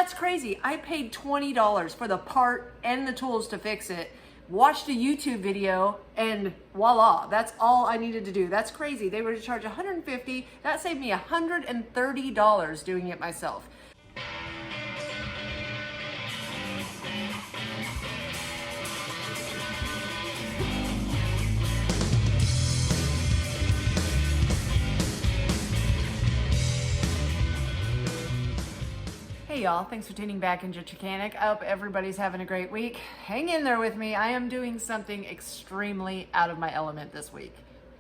That's crazy. I paid $20 for the part and the tools to fix it, watched a YouTube video, and voila, that's all I needed to do. That's crazy. They were to charge $150. That saved me $130 doing it myself. Hey y'all, thanks for tuning back into Chickanic. I hope everybody's having a great week. Hang in there with me. I am doing something extremely out of my element this week.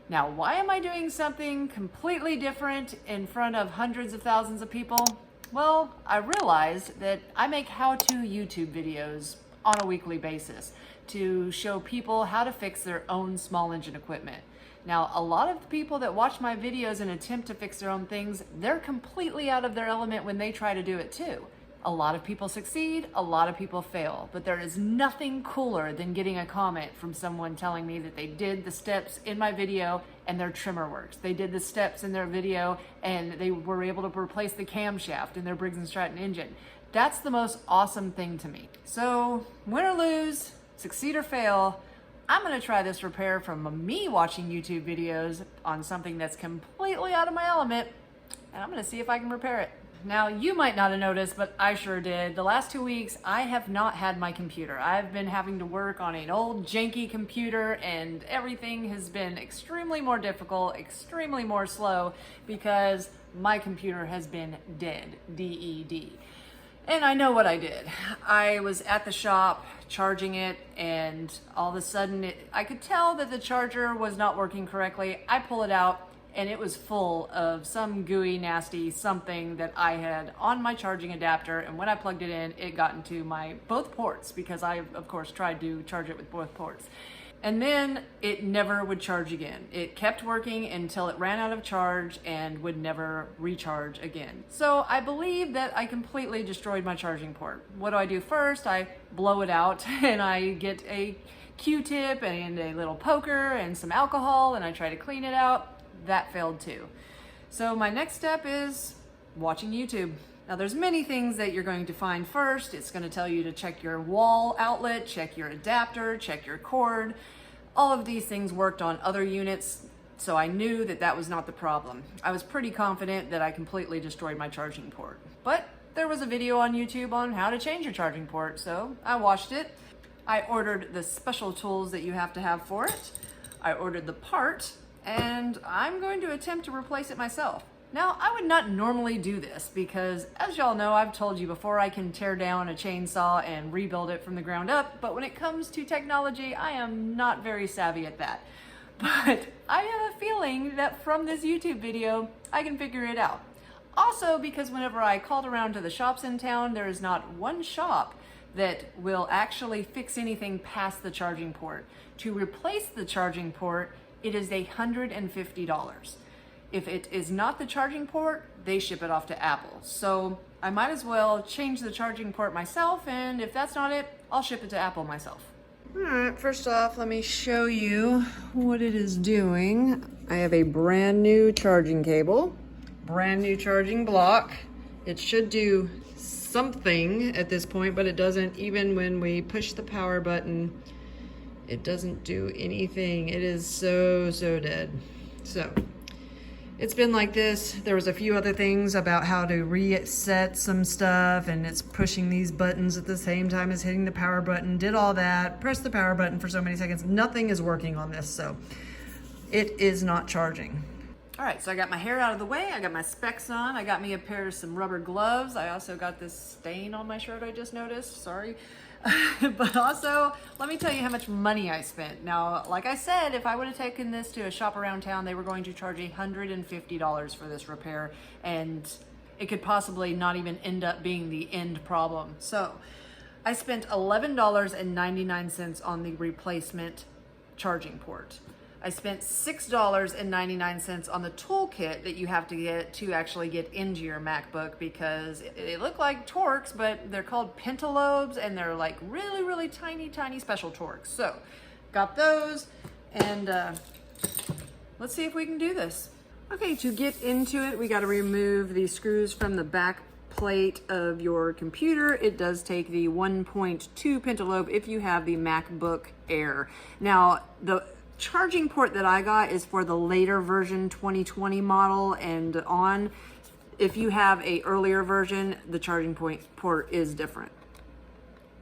Now, why am I doing something completely different in front of hundreds of thousands of people? Well, I realized that I make how-to YouTube videos on a weekly basis to show people how to fix their own small engine equipment. Now, a lot of the people that watch my videos and attempt to fix their own things, they're completely out of their element when they try to do it too. A lot of people succeed, a lot of people fail, but there is nothing cooler than getting a comment from someone telling me that they did the steps in my video and their trimmer works. They did the steps in their video and they were able to replace the camshaft in their Briggs & Stratton engine. That's the most awesome thing to me. So, win or lose, succeed or fail, I'm gonna try this repair from me watching YouTube videos on something that's completely out of my element, and I'm gonna see if I can repair it. Now, you might not have noticed, but I sure did. The last 2 weeks, I have not had my computer. I've been having to work on an old janky computer, and everything has been extremely more difficult, extremely more slow, because my computer has been dead, D-E-D. And I know what I did. I was at the shop charging it, and all of a sudden I could tell that the charger was not working correctly. I pull it out and it was full of some gooey, nasty something that I had on my charging adapter, and when I plugged it in, it got into my both ports, because I, of course, tried to charge it with both ports. And then it never would charge again. It kept working until it ran out of charge and would never recharge again. So I believe that I completely destroyed my charging port. What do I do first? I blow it out and I get a Q-tip and a little poker and some alcohol and I try to clean it out. That failed too. So my next step is watching YouTube. Now there's many things that you're going to find first. It's going to tell you to check your wall outlet, check your adapter, check your cord. All of these things worked on other units, so I knew that that was not the problem. I was pretty confident that I completely destroyed my charging port. But there was a video on YouTube on how to change your charging port, so I watched it. I ordered the special tools that you have to have for it. I ordered the part, and I'm going to attempt to replace it myself. Now, I would not normally do this because, as y'all know, I've told you before, I can tear down a chainsaw and rebuild it from the ground up, but when it comes to technology, I am not very savvy at that. But I have a feeling that from this YouTube video, I can figure it out. Also, because whenever I called around to the shops in town, there is not one shop that will actually fix anything past the charging port. To replace the charging port, it is $150. If it is not the charging port, they ship it off to Apple. So I might as well change the charging port myself, and if that's not it, I'll ship it to Apple myself. All right, first off, let me show you what it is doing. I have a brand new charging cable, brand new charging block. It should do something at this point, but it doesn't. Even when we push the power button, it doesn't do anything. It is so dead. So it's been like this. There was a few other things about how to reset some stuff, and it's pushing these buttons at the same time as hitting the power button. Did all that, press the power button for so many seconds. Nothing is working on this, so it is not charging. All right, so I got my hair out of the way. I got my specs on. I got me a pair of some rubber gloves. I also got this stain on my shirt I just noticed, sorry. But also, let me tell you how much money I spent. Now, like I said, if I would have taken this to a shop around town, they were going to charge $150 for this repair, and it could possibly not even end up being the end problem. So, I spent $11.99 on the replacement charging port. I spent $6.99 on the toolkit that you have to get to actually get into your MacBook, because they look like Torx, but they're called pentalobes, and they're like really tiny special Torx. So got those, and let's see if we can do this. Okay, to get into it, we got to remove the screws from the back plate of your computer, it does take the 1.2 pentalobe if you have the MacBook Air. Now, the charging port that I got is for the later version 2020 model and on. If you have a earlier version, the charging port is different.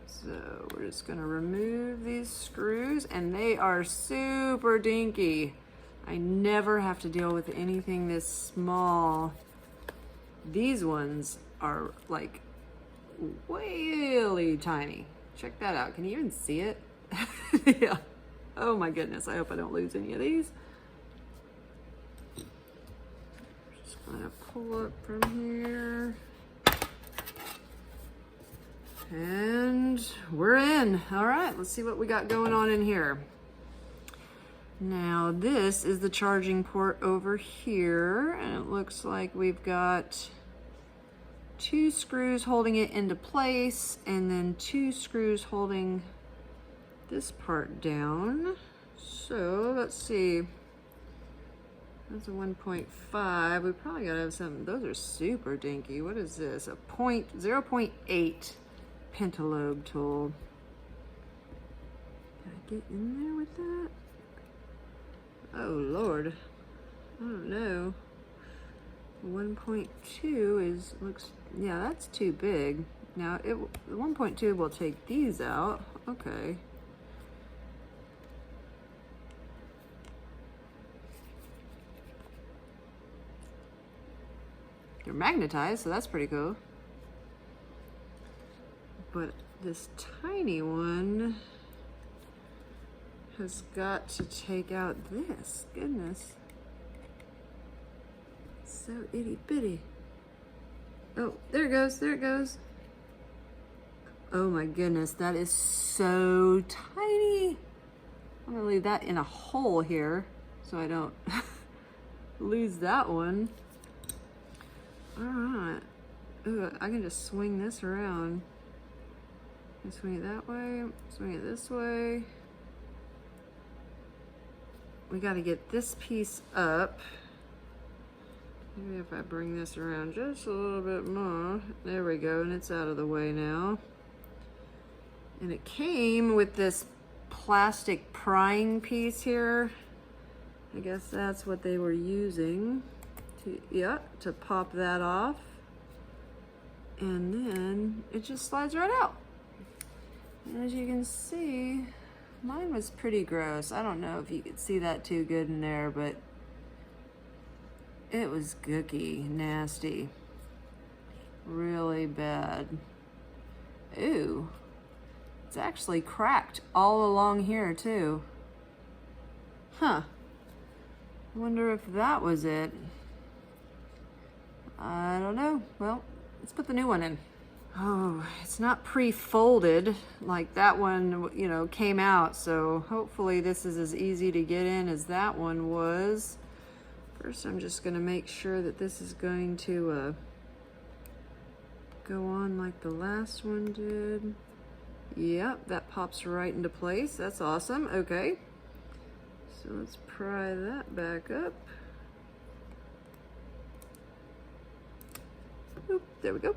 So we're just gonna remove these screws, and they are super dinky. I never have to deal with anything this small. These ones are like really tiny. Check that out. Can you even see it? Yeah. Oh my goodness. I hope I don't lose any of these. Just gonna pull up from here. And we're in. All right, let's see what we got going on in here. Now this is the charging port over here, and it looks like we've got 2 screws holding it into place and then 2 screws holding this part down. So let's see. That's a 1.5. We probably gotta have some. Those are super dinky. What is this? A 0.8 pentalobe tool. Can I get in there with that? Oh Lord, I don't know. 1.2 looks, yeah, that's too big. Now the 1.2 will take these out. Okay. They're magnetized, so that's pretty cool. But this tiny one has got to take out this. Goodness. So itty bitty. Oh, there it goes. There it goes. Oh my goodness. That is so tiny. I'm going to leave that in a hole here so I don't lose that one. All right. Ooh, I can just swing this around. Swing it that way. Swing it this way. We got to get this piece up. Maybe if I bring this around just a little bit more. There we go, and it's out of the way now. And it came with this plastic prying piece here. I guess that's what they were using to pop that off. And then it just slides right out. And as you can see, mine was pretty gross. I don't know if you could see that too good in there, but it was gooky, nasty, really bad. Ooh, it's actually cracked all along here too. Huh, I wonder if that was it. I don't know. Well, let's put the new one in. Oh, it's not pre-folded like that one, you know, came out. So hopefully this is as easy to get in as that one was. First, I'm just going to make sure that this is going to go on like the last one did. Yep, that pops right into place. That's awesome. Okay. So let's pry that back up. Oop, there we go.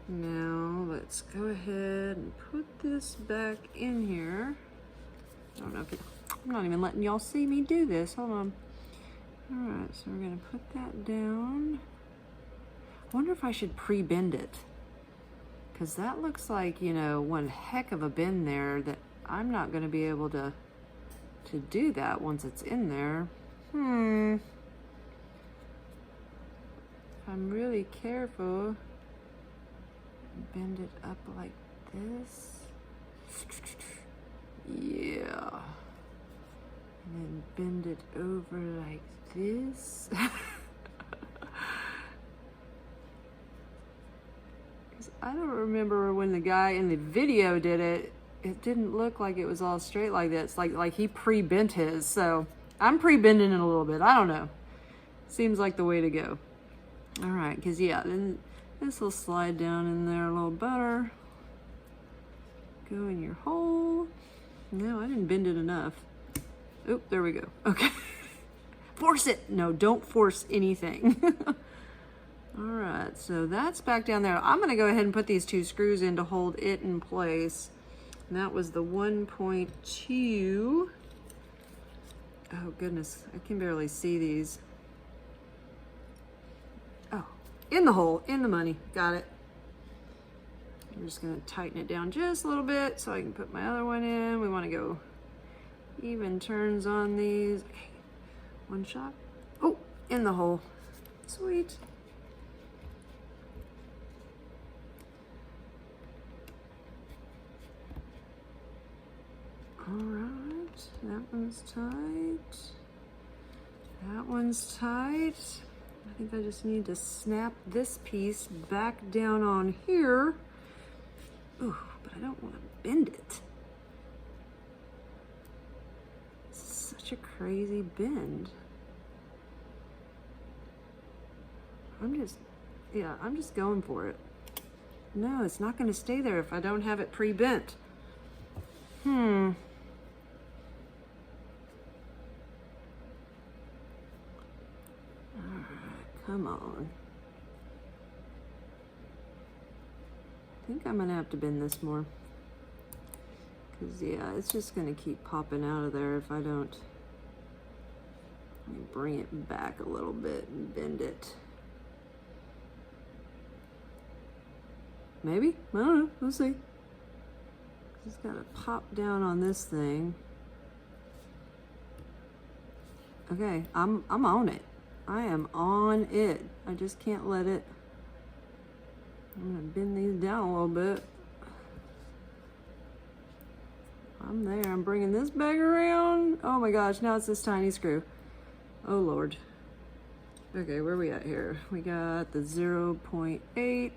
Now let's go ahead and put this back in here. I don't know if I'm not even letting y'all see me do this. Hold on. All right, so we're gonna put that down. I wonder if I should pre-bend it, because that looks like, you know, one heck of a bend there that I'm not gonna be able to do that once it's in there. If I'm really careful, bend it up like this. Yeah. And then bend it over like this. Because I don't remember when the guy in the video did it, it didn't look like it was all straight like that. It's like he pre-bent his. So I'm pre-bending it a little bit. I don't know. Seems like the way to go. All right, because yeah, then this will slide down in there a little better. Go in your hole. No, I didn't bend it enough. Oop, there we go. Okay. Force it. No, don't force anything. All right, so that's back down there. I'm gonna go ahead and put these 2 screws in to hold it in place. And that was the 1.2. Oh goodness, I can barely see these. Oh, in the hole, in the money, got it. I'm just gonna tighten it down just a little bit so I can put my other one in. We wanna go even turns on these. Okay, 1 shot. Oh, in the hole, sweet. All right, that one's tight. That one's tight. I think I just need to snap this piece back down on here. Ooh, but I don't want to bend it. It's such a crazy bend. I'm just going for it. No, it's not going to stay there if I don't have it pre-bent. Come on. I think I'm gonna have to bend this more. Cause yeah, it's just gonna keep popping out of there if I don't. Let me bring it back a little bit and bend it. Maybe? I don't know, we'll see. Just gotta pop down on this thing. Okay, I'm on it. I am on it. I just can't let it. I'm gonna bend these down a little bit. I'm there. I'm bringing this back around. Oh my gosh, now it's this tiny screw. Oh Lord. Okay, where are we at here? We got the 0.8.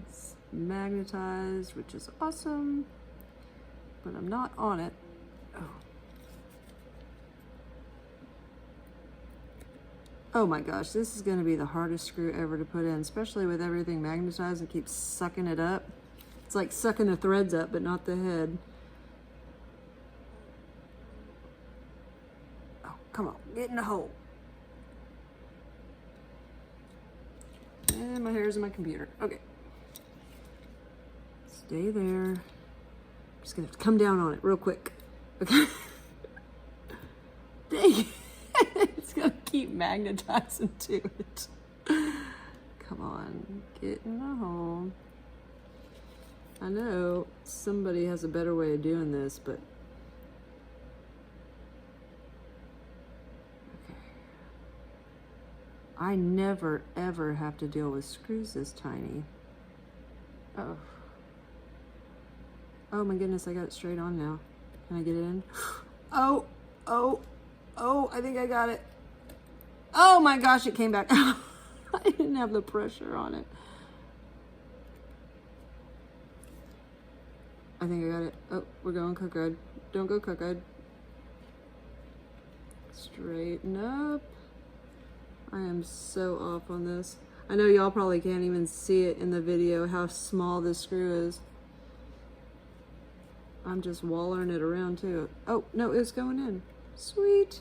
It's magnetized, which is awesome, but I'm not on it. Oh. Oh my gosh, this is going to be the hardest screw ever to put in, especially with everything magnetized and keeps sucking it up. It's like sucking the threads up, but not the head. Oh, come on, get in the hole. And my hair's in my computer. Okay. Stay there. I'm just going to have to come down on it real quick. Okay. Dang it. It's gonna keep magnetizing to it. Come on, get in the hole. I know somebody has a better way of doing this, but okay. I never ever have to deal with screws this tiny. Oh. Oh my goodness, I got it straight on now. Can I get it in? Oh, oh. Oh, I think I got it. Oh my gosh, it came back. I didn't have the pressure on it. I think I got it. Oh, we're going cockeyed. Don't go cockeyed. Straighten up. I am so off on this. I know y'all probably can't even see it in the video how small this screw is. I'm just wallering it around too. Oh, no, it's going in. Sweet.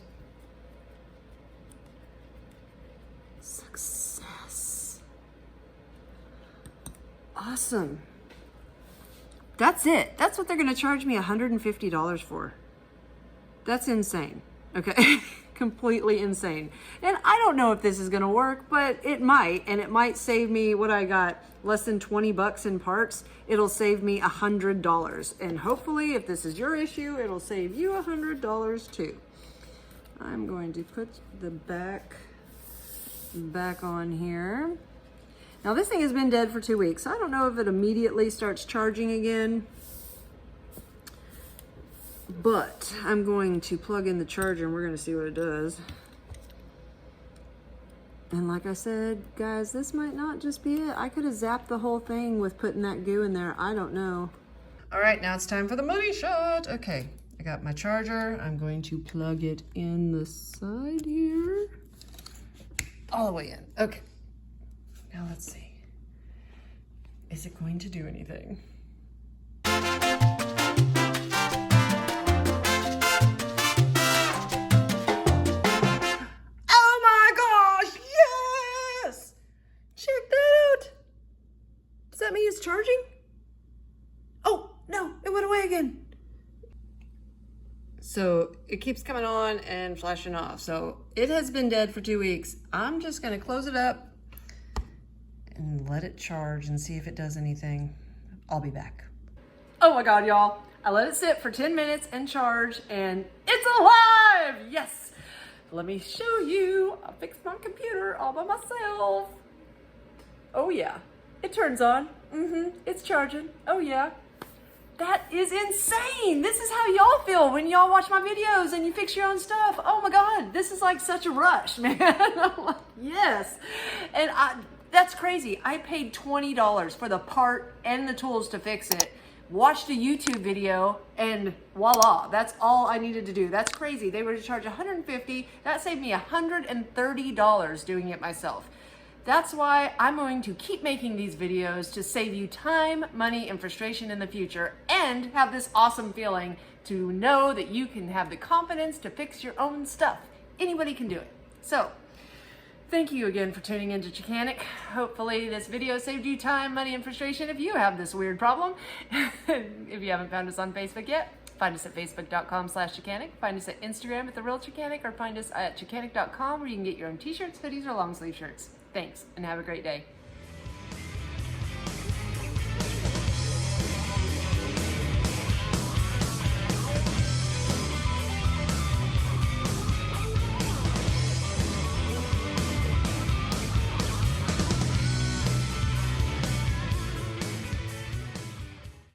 Success. Awesome. That's it. That's what they're going to charge me $150 for. That's insane. Okay. Completely insane. And I don't know if this is going to work, but it might. And it might save me what I got, less than 20 bucks in parts. It'll save me $100. And hopefully, if this is your issue, it'll save you $100 too. I'm going to put the back on here. Now this thing has been dead for 2 weeks. I don't know if it immediately starts charging again, but I'm going to plug in the charger and we're going to see what it does. And like I said, guys, this might not just be it. I could have zapped the whole thing with putting that goo in there. I don't know. All right, now it's time for the money shot. Okay, I got my charger. I'm going to plug it in the side here. All the way in. Okay. Now let's see. Is it going to do anything? Oh my gosh! that mean it's charging? Oh, no, it went away again. So it keeps coming on and flashing off. So it has been dead for 2 weeks. I'm just gonna close it up and let it charge and see if it does anything. I'll be back. Oh my God, y'all. I let it sit for 10 minutes and charge, and it's alive! Yes! Let me show you. I fixed my computer all by myself. Oh yeah, it turns on. It's charging. Oh yeah. That is insane. This is how y'all feel when y'all watch my videos and you fix your own stuff. Oh my God, this is like such a rush, man. I'm like, yes. And that's crazy. I paid $20 for the part and the tools to fix it. Watched a YouTube video and voila, that's all I needed to do. That's crazy. They were to charge $150. That saved me $130 doing it myself. That's why I'm going to keep making these videos to save you time, money, and frustration in the future, and have this awesome feeling to know that you can have the confidence to fix your own stuff. Anybody can do it. So, thank you again for tuning into Chickanic. Hopefully this video saved you time, money, and frustration if you have this weird problem. If you haven't found us on Facebook yet, find us at facebook.com/Chickanic. Find us at Instagram at The Real Chickanic, or find us at Chickanic.com, where you can get your own t-shirts, hoodies, or long sleeve shirts. Thanks, and have a great day.